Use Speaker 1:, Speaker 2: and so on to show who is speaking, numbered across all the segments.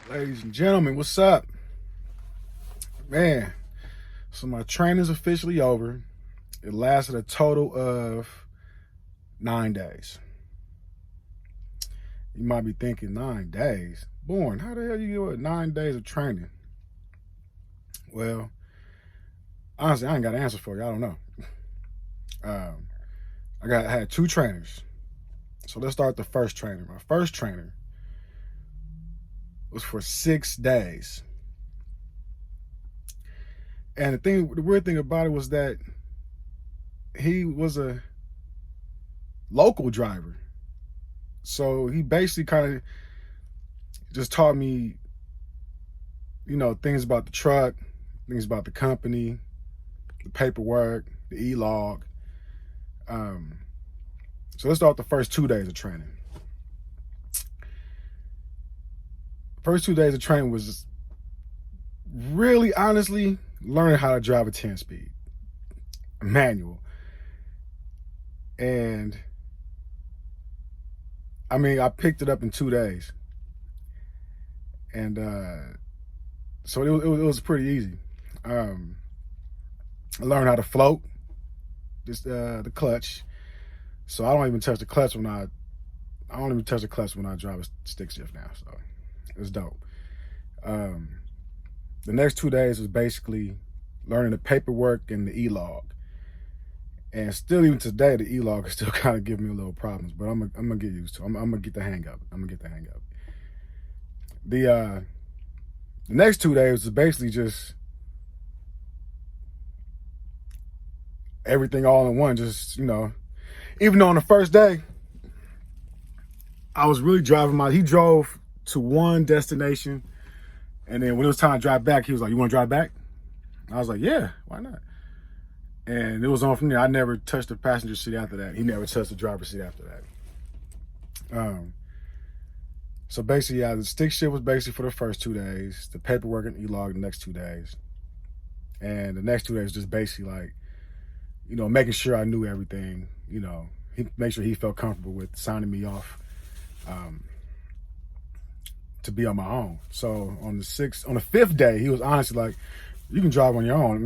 Speaker 1: Ladies and gentlemen, what's up? Man, so my training's officially over. It lasted a total of 9 days. You might be thinking, 9 days? Born, how the hell you get 9 days of training? Well, honestly, I ain't got an answer for you. I don't know. I had two trainers. So let's start with the first trainer. My first trainer was for 6 days. And the weird thing about it was that he was a local driver. So he basically kind of just taught me, things about the truck, things about the company, the paperwork, the e-log. So let's start with the first 2 days of training. First 2 days of training was really, honestly, learning how to drive a 10-speed manual. And I picked it up in 2 days. And so it was pretty easy. I learned how to float the clutch. So I don't even touch the clutch when I drive a stick shift now. So it's dope. The next 2 days was basically learning the paperwork and the e-log. And still, even today, the e-log is still kind of giving me a little problems, but I'm gonna get used to it. I'm gonna get the hang of it. The next 2 days was basically just everything all in one. Just, even though on the first day, I was really driving he drove to one destination, and then when it was time to drive back, he was like, "You want to drive back?" I was like, "Yeah, why not?" And it was on from there. I never touched the passenger seat after that. He never touched the driver's seat after that. So basically, the stick shift was basically for the first 2 days, the paperwork and e-log the next 2 days. And the next 2 days just basically like, making sure I knew everything, he make sure he felt comfortable with signing me off to be on my own. So on the fifth day, he was honestly like, "You can drive on your own.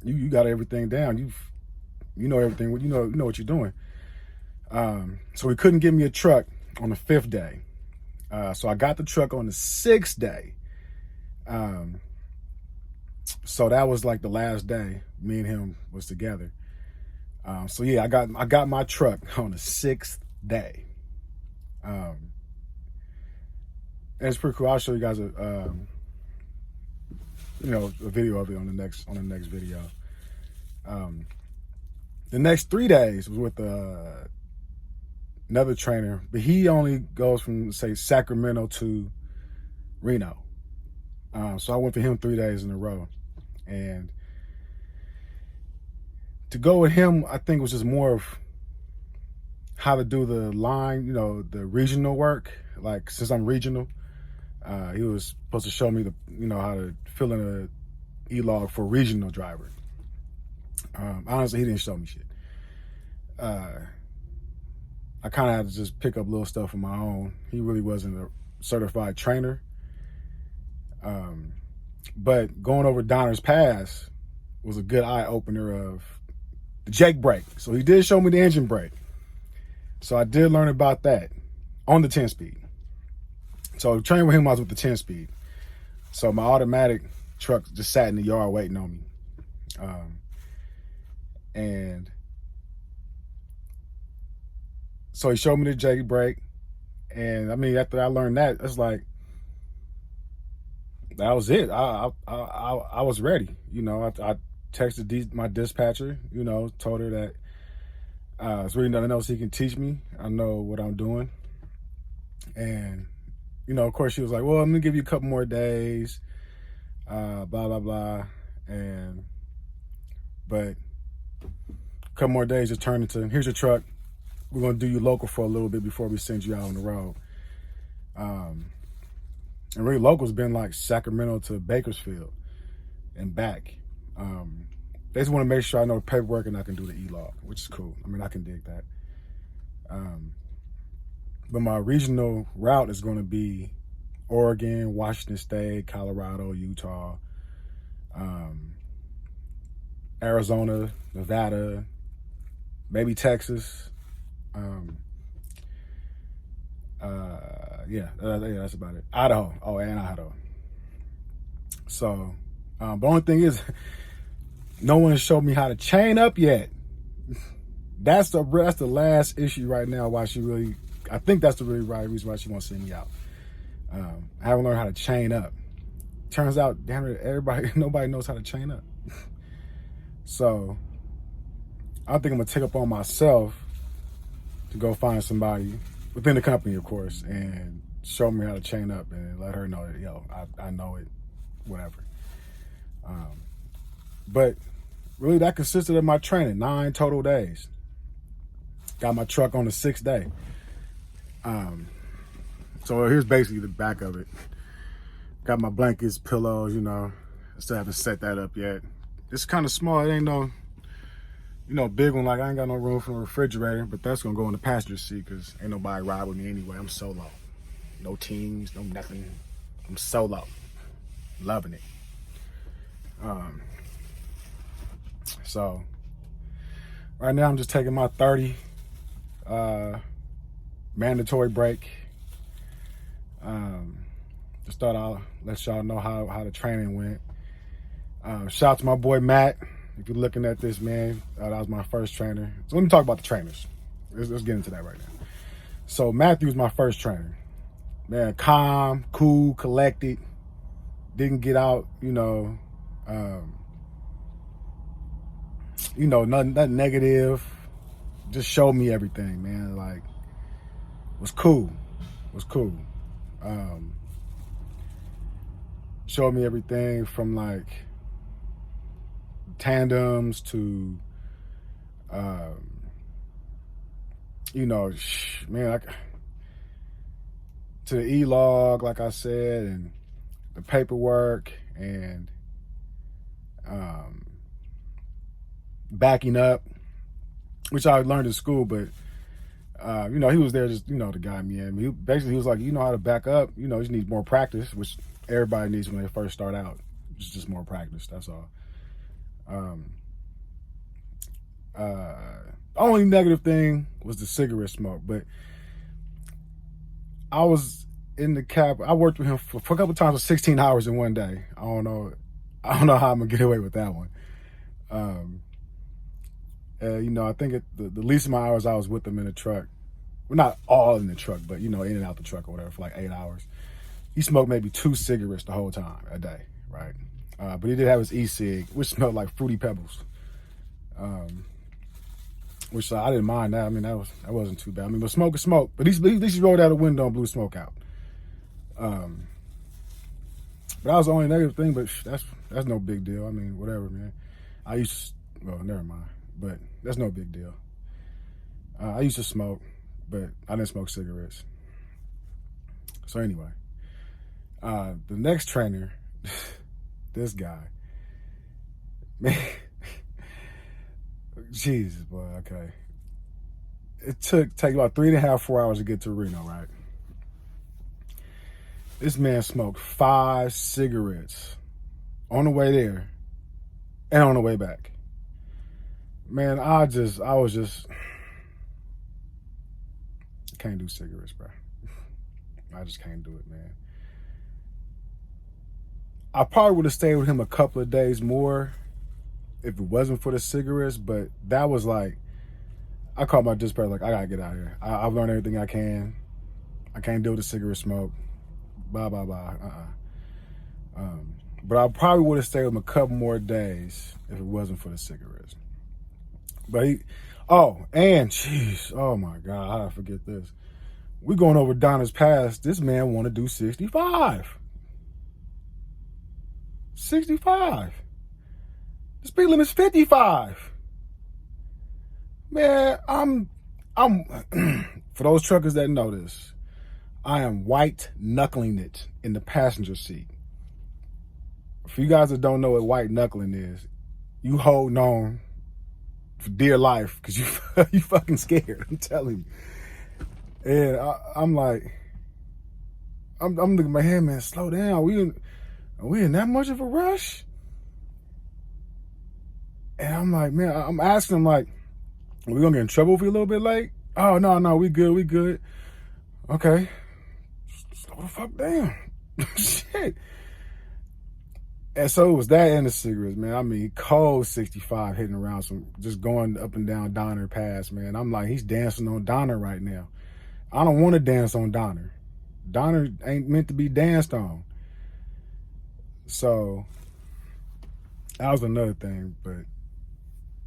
Speaker 1: You got everything down. You know everything. You know what you're doing." So he couldn't give me a truck on the fifth day. So I got the truck on the sixth day. So that was like the last day me and him was together. So yeah, I got my truck on the sixth day. And it's pretty cool. I'll show you guys a video of it on the next video. The next 3 days was with another trainer, but he only goes from, say, Sacramento to Reno. So I went for him 3 days in a row. And to go with him, I think was just more of how to do the line, the regional work. Like, since I'm regional, he was supposed to show me how to fill in a e-log for a regional driver. Honestly, he didn't show me shit. I kind of had to just pick up little stuff on my own. He really wasn't a certified trainer. But going over Donner's Pass was a good eye opener of the Jake brake. So he did show me the engine brake. So I did learn about that on the 10-speed. So training with him, I was with the 10-speed. So my automatic truck just sat in the yard waiting on me. And so he showed me the Jake brake. And after I learned that, it's like, that was it. I was ready. I texted my dispatcher, told her that there's really nothing else he can teach me. I know what I'm doing. And, of course, she was like, "Well, I'm going to give you a couple more days, blah, blah, blah." But a couple more days just turned into, "Here's your truck. We're going to do you local for a little bit before we send you out on the road." And really local's been like Sacramento to Bakersfield and back. They just want to make sure I know the paperwork and I can do the e-log, which is cool. I can dig that. But my regional route is going to be Oregon, Washington State, Colorado, Utah, Arizona, Nevada, maybe Texas. Yeah, that's about it. Idaho. Oh, and Idaho. So, the only thing is, no one has showed me how to chain up yet. That's the last issue right now. Why she really, I think that's the really right reason why she wants to send me out. I haven't learned how to chain up. Turns out, damn it, nobody knows how to chain up. So, I think I'm gonna take up on myself to go find somebody within the company, of course, and show me how to chain up and let her know that, yo, I know it, whatever. But really, that consisted of my training, 9 total days. Got my truck on the 6th day. So here's basically the back of it. Got my blankets, pillows, I still haven't set that up yet. It's kind of small. It ain't no, big one. Like, I ain't got no room for a refrigerator, but that's gonna go in the passenger seat because ain't nobody ride with me anyway. I'm solo. No teams, no nothing. I'm solo. Loving it. So right now I'm just taking my 30 mandatory break. Just thought I'll let y'all know how the training went. Shout out to my boy Matt. If you're looking at this, man, that was my first trainer. So let me talk about the trainers. Let's get into that right now. So Matthew was my first trainer. Man, calm, cool, collected. Didn't get out, nothing negative. Just showed me everything, man. Like, was cool. Showed me everything from like tandems to, man, to the E-log, like I said, and the paperwork and backing up, which I learned in school, but he was there just, to guide me in. He was like, you know how to back up, you just need more practice, which everybody needs when they first start out. It's just more practice, that's all. Only negative thing was the cigarette smoke, but I was in the cab. I worked with him for a couple times for 16 hours in one day. I don't know how I'm gonna get away with that one. I think the least amount of hours I was with him in the truck, well, not all in the truck, but in and out the truck or whatever for like 8 hours. He smoked maybe 2 cigarettes the whole time a day, right? But he did have his e-cig, which smelled like Fruity Pebbles, which I didn't mind that. I mean, that wasn't too bad. I mean, but smoke is smoke. But at least he rolled out the window and blew smoke out. But that was the only negative thing. But that's no big deal. I mean, whatever, man. Never mind. But that's no big deal. I used to smoke, but I didn't smoke cigarettes. So anyway, the next trainer, this guy, man, Jesus, boy, okay. It take about 3.5, 4 hours to get to Reno, right? This man smoked 5 cigarettes on the way there and on the way back. Man, I was just can't do cigarettes, bro. I just can't do it, man. I probably would have stayed with him a couple of days more if it wasn't for the cigarettes, but that was like, I called my dispatcher like, I gotta get out of here. I've learned everything I can. I can't deal with the cigarette smoke. Blah, blah, blah. But I probably would have stayed with him a couple more days if it wasn't for the cigarettes. But oh my God, how did I forget this? We going over Donner's Pass. This man want to do 65. 65. The speed limit's 55. Man, I'm for those truckers that know this, I am white knuckling it in the passenger seat. For you guys that don't know what white knuckling is, you holding on for dear life because you fucking scared. I'm telling you. And I'm like, I'm looking at my head, man, slow down. Are we in that much of a rush? And I'm like, man, I'm asking him, like, are we gonna get in trouble if we a little bit late? Oh, no, we good. Okay. Slow the fuck down. Shit. And so it was that and the cigarettes, man. I mean, cold 65 hitting around just going up and down Donner Pass, man. I'm like, he's dancing on Donner right now. I don't want to dance on Donner. Donner ain't meant to be danced on. So that was another thing,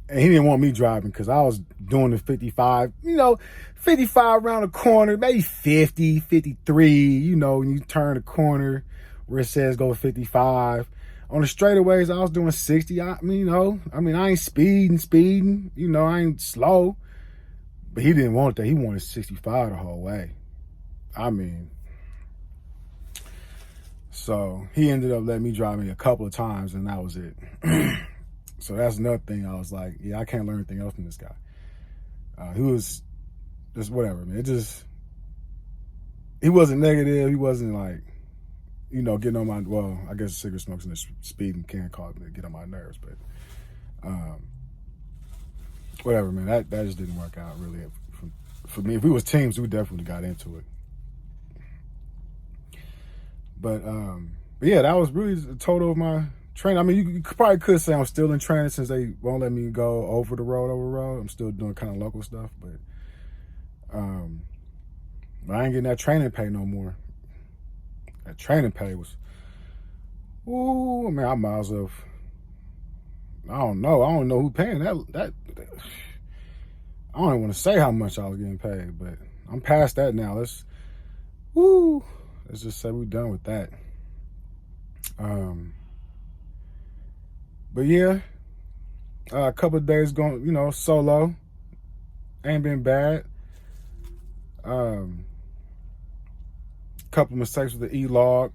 Speaker 1: and he didn't want me driving because I was doing the 55, 55 around the corner, maybe 50, 53, when you turn the corner where it says go 55. On the straightaways, I was doing 60. I ain't speeding, I ain't slow. But he didn't want that. He wanted 65 the whole way. So he ended up letting me drive me a couple of times, and that was it. So that's another thing. I was like, yeah, I can't learn anything else from this guy. He was just whatever, man. He wasn't negative. He wasn't like, getting on my, well, I guess cigarette smokes and the speeding can cause me to get on my nerves, but whatever, man. That just didn't work out really for me. If we was teams, we definitely got into it. But yeah, that was really the total of my training. I mean, you probably could say I'm still in training since they won't let me go over the road. I'm still doing kind of local stuff, but I ain't getting that training pay no more. That training pay was, ooh, man, I might as well. I don't know who paying that. I don't even want to say how much I was getting paid, but I'm past that now. Let's just say we're done with that. But yeah, a couple of days going, solo. Ain't been bad. Couple mistakes with the E-log.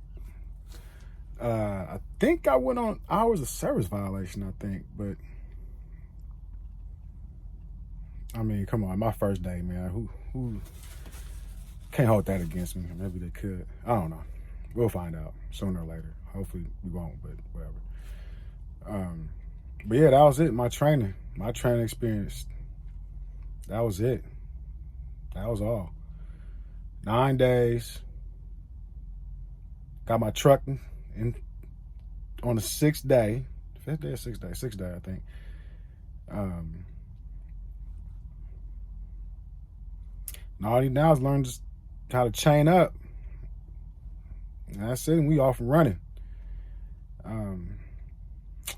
Speaker 1: I think I went on hours of service violation, but I mean, come on, my first day, man. Who can't hold that against me? Maybe they could. I don't know. We'll find out sooner or later. Hopefully we won't, but whatever. But yeah, that was it. My training experience. That was it. That was all. 9 days. Got my truck in on the 6th day. 5th day or 6th day? 6th day, I think. All I need now is learn just how to chain up. And that's it, and we off and running.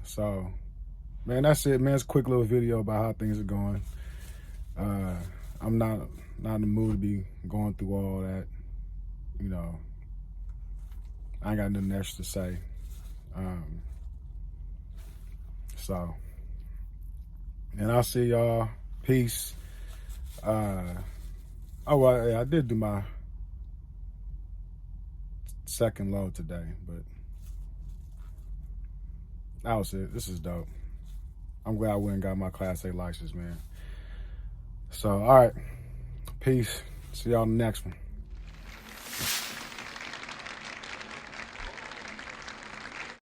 Speaker 1: So, man, that's it, man. It's a quick little video about how things are going. I'm not in the mood to be going through all that. I ain't got nothing extra to say. So, and I'll see y'all. Peace. I did do my second load today, but that was it. This is dope. I'm glad I went and got my Class A license, man. So, all right. Peace. See y'all in the next one.